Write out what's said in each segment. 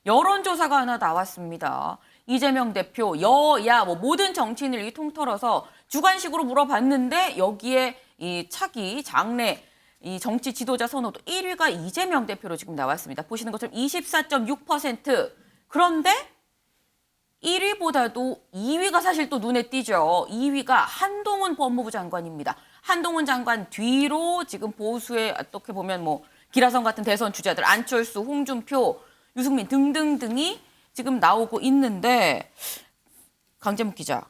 여론조사가 하나 나왔습니다. 이재명 대표, 여야 모든 정치인을 이 통틀어서 주관식으로 물어봤는데 여기에 이 차기 장래 이 정치 지도자 선호도 1위가 이재명 대표로 지금 나왔습니다. 보시는 것처럼 24.6%. 그런데 1위보다도 2위가 사실 또 눈에 띄죠. 2위가 한동훈 법무부 장관입니다. 한동훈 장관 뒤로 지금 보수의 어떻게 보면 기라성 같은 대선 주자들 안철수, 홍준표, 유승민 등등등이 지금 나오고 있는데 강재묵 기자.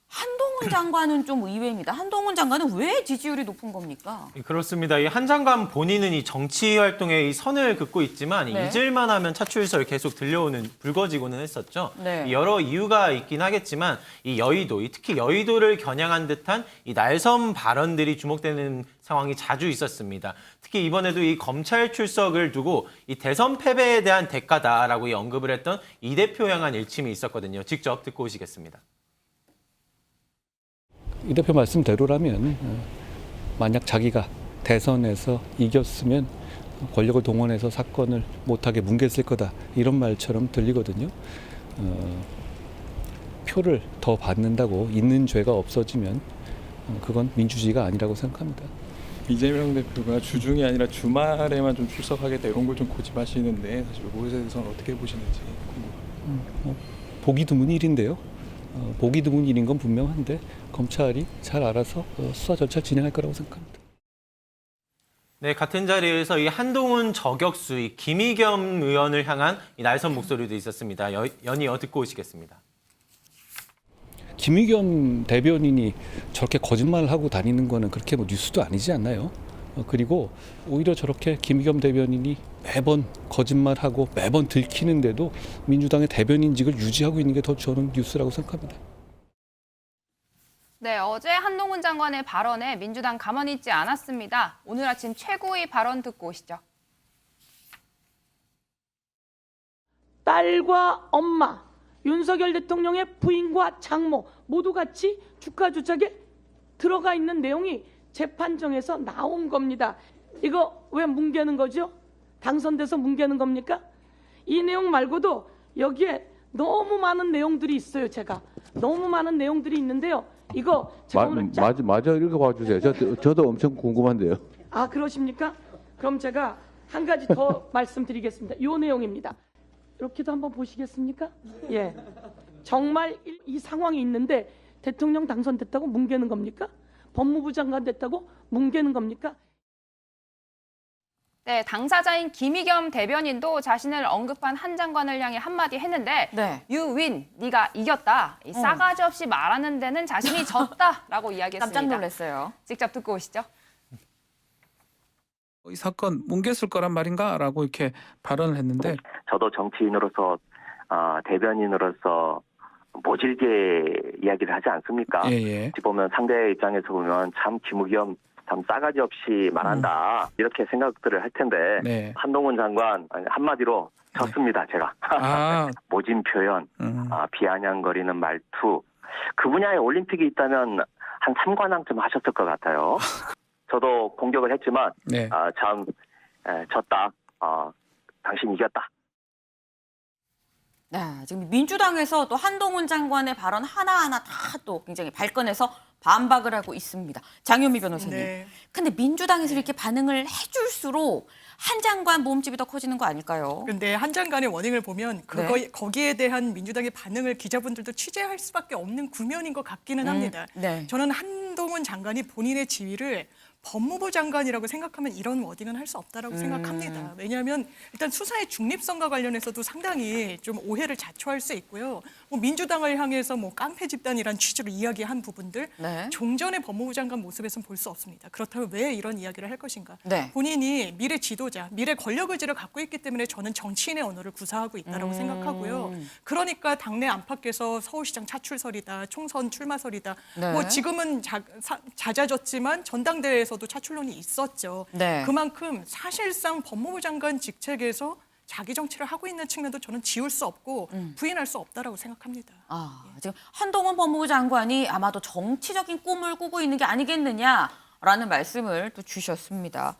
한동훈 장관은 좀 의외입니다. 한동훈 장관은 왜 지지율이 높은 겁니까? 그렇습니다. 이 한 장관 본인은 이 정치 활동에 이 선을 긋고 있지만 네. 잊을만 하면 차출설 계속 들려오는 불거지고는 했었죠. 네. 여러 이유가 있긴 하겠지만 이 여의도, 특히 여의도를 겨냥한 듯한 이 날선 발언들이 주목되는 상황이 자주 있었습니다. 특히 이번에도 이 검찰 출석을 두고 이 대선 패배에 대한 대가다라고 언급을 했던 이 대표 향한 일침이 있었거든요. 직접 듣고 오시겠습니다. 이 대표 말씀대로라면 만약 자기가 대선에서 이겼으면 권력을 동원해서 사건을 못하게 뭉갰을 거다 이런 말처럼 들리거든요. 표를 더 받는다고 있는 죄가 없어지면 그건 민주주의가 아니라고 생각합니다. 이재명 대표가 주중이 아니라 주말에만 좀 출석하겠다 이런 걸 좀 고집하시는데 사실 이거에 대해서는 어떻게 보시는지 궁금합니다. 보기 드문 일인데요. 보기 드문 일인 건 분명한데 검찰이 잘 알아서 수사 절차를 진행할 거라고 생각합니다. 네, 같은 자리에서 이 한동훈 저격수, 이 김의겸 의원을 향한 이 날선 목소리도 있었습니다. 연이어 듣고 오시겠습니다. 김의겸 대변인이 저렇게 거짓말을 하고 다니는 거는 그렇게 뉴스도 아니지 않나요? 그리고 오히려 저렇게 김의겸 대변인이 매번 거짓말하고 매번 들키는데도 민주당의 대변인직을 유지하고 있는 게 더 저는 뉴스라고 생각합니다. 네, 어제 한동훈 장관의 발언에 민주당 가만히 있지 않았습니다. 오늘 아침 최고위 발언 듣고 오시죠. 딸과 엄마, 윤석열 대통령의 부인과 장모 모두 같이 주가 조작에 들어가 있는 내용이 재판정에서 나온 겁니다. 이거 왜 뭉개는 거죠? 당선돼서 뭉개는 겁니까? 이 내용 말고도 여기에 너무 많은 내용들이 있어요. 제가 너무 많은 내용들이 있는데요. 이거 제가 오늘 맞아 읽어봐 주세요. 저도 엄청 궁금한데요. 아, 그러십니까? 그럼 제가 한 가지 더 말씀드리겠습니다. 이 내용입니다. 이렇게도 한번 보시겠습니까? 예, 정말 이 상황이 있는데 대통령 당선됐다고 뭉개는 겁니까? 법무부 장관 됐다고 뭉개는 겁니까? 네, 당사자인 김의겸 대변인도 자신을 언급한 한 장관을 향해 한마디 했는데 네. You win, 네가 이겼다. 이 싸가지 없이 말하는 데는 자신이 졌다라고 이야기했습니다. 깜짝 놀랐어요. 직접 듣고 오시죠. 이 사건 뭉갰을 거란 말인가라고 이렇게 발언을 했는데 저도 정치인으로서 대변인으로서 모질게 이야기를 하지 않습니까? 예. 어찌 보면 상대 입장에서 보면 참 김의겸 참 싸가지 없이 말한다 이렇게 생각들을 할 텐데 네. 한동훈 장관 한마디로 졌습니다. 제가 모진 표현, 비아냥거리는 말투 그 분야에 올림픽이 있다면 한 3관왕쯤 하셨을 것 같아요. 저도 공격을 했지만 네. 졌다. 당신 이겼다. 네, 지금 민주당에서 또 한동훈 장관의 발언 하나하나 다 또 굉장히 발끈해서 반박을 하고 있습니다. 장현미 변호사님. 네. 근데 민주당에서 이렇게 반응을 해줄수록 한 장관 몸집이 더 커지는 거 아닐까요? 근데 한 장관의 워닝을 보면 거기에 대한 민주당의 반응을 기자분들도 취재할 수밖에 없는 구면인 것 같기는 합니다. 네. 저는 한동훈 장관이 본인의 지위를 법무부 장관이라고 생각하면 이런 워딩은 할 수 없다라고 생각합니다. 왜냐하면 일단 수사의 중립성과 관련해서도 상당히 좀 오해를 자초할 수 있고요. 민주당을 향해서 깡패 집단이란 취지로 이야기한 부분들 네. 종전의 법무부 장관 모습에서는 볼 수 없습니다. 그렇다면 왜 이런 이야기를 할 것인가? 네. 본인이 미래 지도자, 미래 권력 의지를 갖고 있기 때문에 저는 정치인의 언어를 구사하고 있다고 생각하고요. 그러니까 당내 안팎에서 서울시장 차출설이다, 총선 출마설이다. 네. 지금은 잦아졌지만 전당대회에서도 차출론이 있었죠. 네. 그만큼 사실상 법무부 장관 직책에서 자기 정치를 하고 있는 측면도 저는 지울 수 없고 부인할 수 없다라고 생각합니다. 지금 한동훈 법무부 장관이 아마도 정치적인 꿈을 꾸고 있는 게 아니겠느냐라는 말씀을 또 주셨습니다.